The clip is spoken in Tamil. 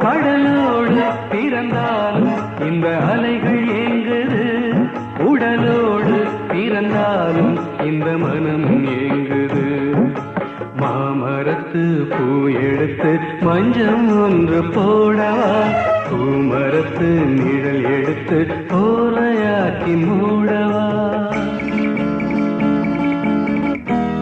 கடலோடு பிறந்தாலும் இந்த அலைகள் ஏங்குது, உடலோடு பிறந்தாலும் இந்த மனம் ஏங்குது. மாமரத்து பூ எடுத்து மஞ்சம் ஒன்று போடவா, பூமரத்து நிழல் எடுத்து ஓலையாக்கி மூடவா.